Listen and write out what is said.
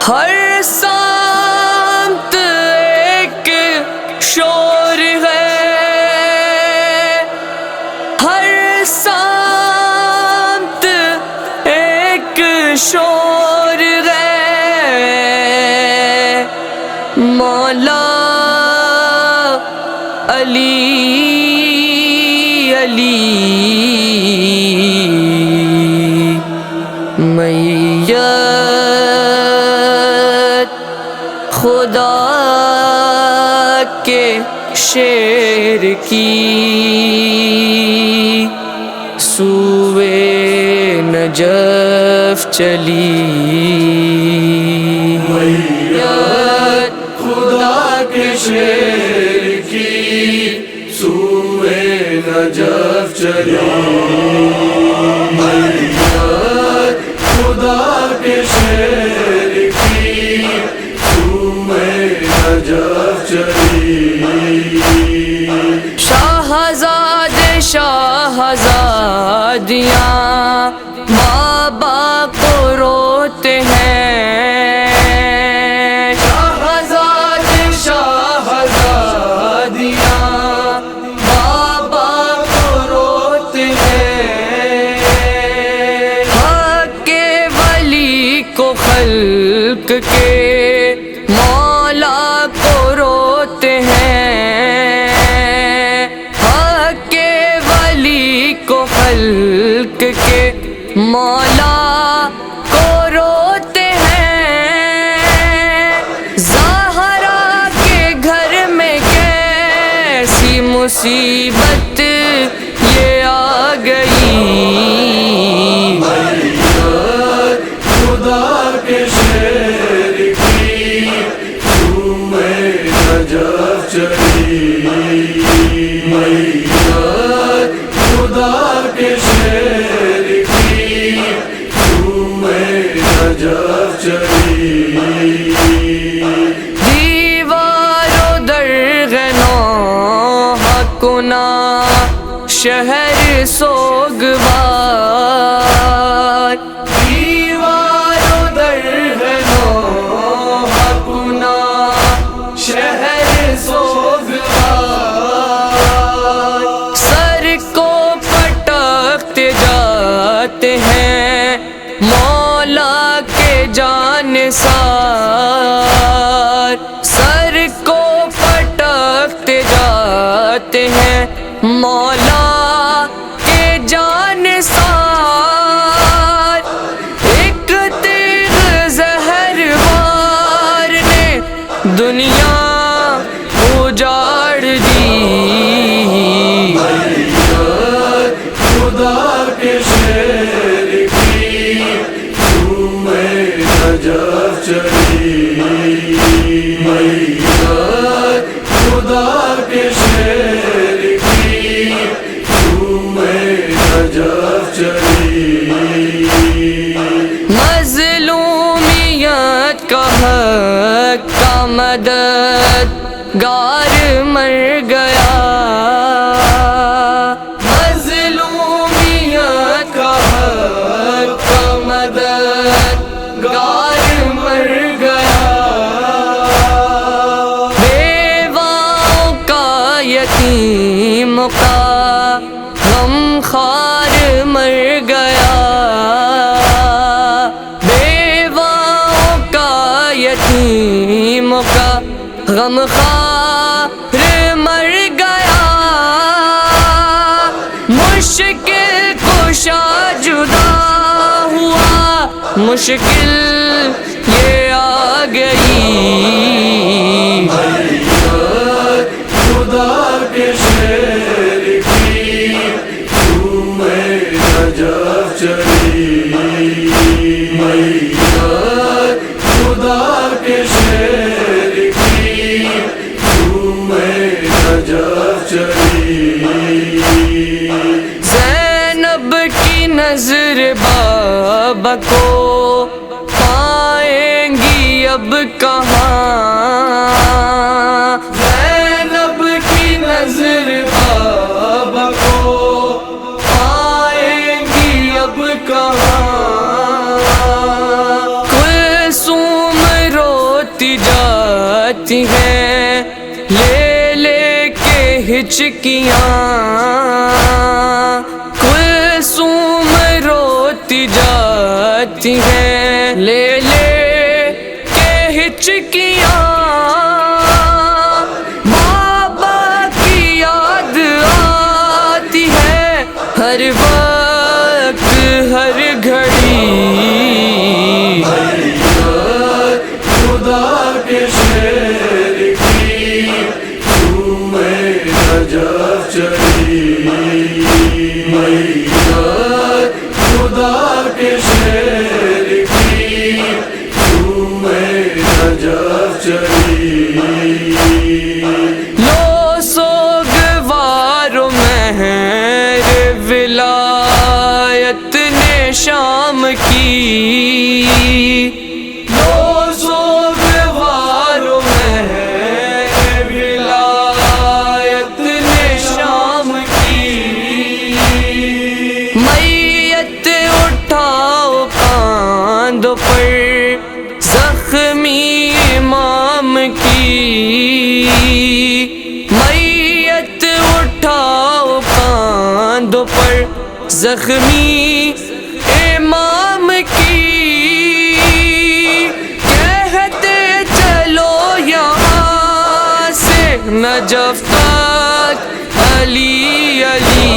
ہر سمت ایک شور ہے، ہر سمت ایک شور ہے، مولا علی علی میت خدا کے شیر کی سوئے نجف چلی، میت خدا کے شیر کی سوئے نجف چلی، میت خدا کے شیر کی سوئے نجف چلی۔ شاہزادے شاہزادیاں بابا کو روتے ہیں، شاہزادے شاہزادیاں بابا کو روتے ہیں، حق کے ولی کو خلق کے مولا کو روتے ہیں، حق کے ولی کو خلق کے مولا کو روتے ہیں، زہرا کے گھر میں کیسی مصیبت یہ آ گئی، میت خدا کے شیر کی سوئے نجف چلی، میت خدا کے شیر کی سوئے نجف چلی۔ دیوار و درگنو حقنا شہر سوگوار، دیوار و درگنو حقنا شہر سوگوار، سر کو پٹکتے جاتے ہیں مولا کے جانثار، سر کو پٹکتے جاتے ہیں مولا کے جانثار، ایک تیغ زہر وار نے دنیا اجاڑ دی، میت خدا کے شیر کی سوئے نجف چلی، میت خدا کے شیر کی سوئے نجف چلی۔ مظلومیت کا حق کا مددگار مر گیا، مظلومیت کا حق کا مددگار مر گیا، بیواؤں کا یتیم کا غم خوار مر گیا، بیواؤں کا یتیم کا غم خوار مر گیا، مشکل کشا جدا ہوا، مشکل یہ آ گئی، میت خدا کے شیر کی سوئے نجف چلی، میت خدا کے شیر کی سوئے نجف چلی۔ زینب کی نظر بابا کو پائیں گی اب کہاں، زینب کی نظر بابا کو پائیں جاتی ہیں لے لے کے ہچکیاں، کلثوم روتی جاتی ہیں لے لے کے ہچکیاں، بابا کی یاد آتی ہے ہر وقت ہر گھڑی، خدا کے شیر کی تمہیں نجف چلی، خدا کے شیر کی تمہیں نجف چلی، لو سوگوارو مہر ولایت نے شام کی، لو سوگوارو مہر ولایت نے شام کی، میت اٹھاؤ کاندھوں پر زخمی امام کی، میت اٹھاؤ کاندھوں پر زخمی امام کی، کہتے چلو یہاں سے نجف تک علی علی،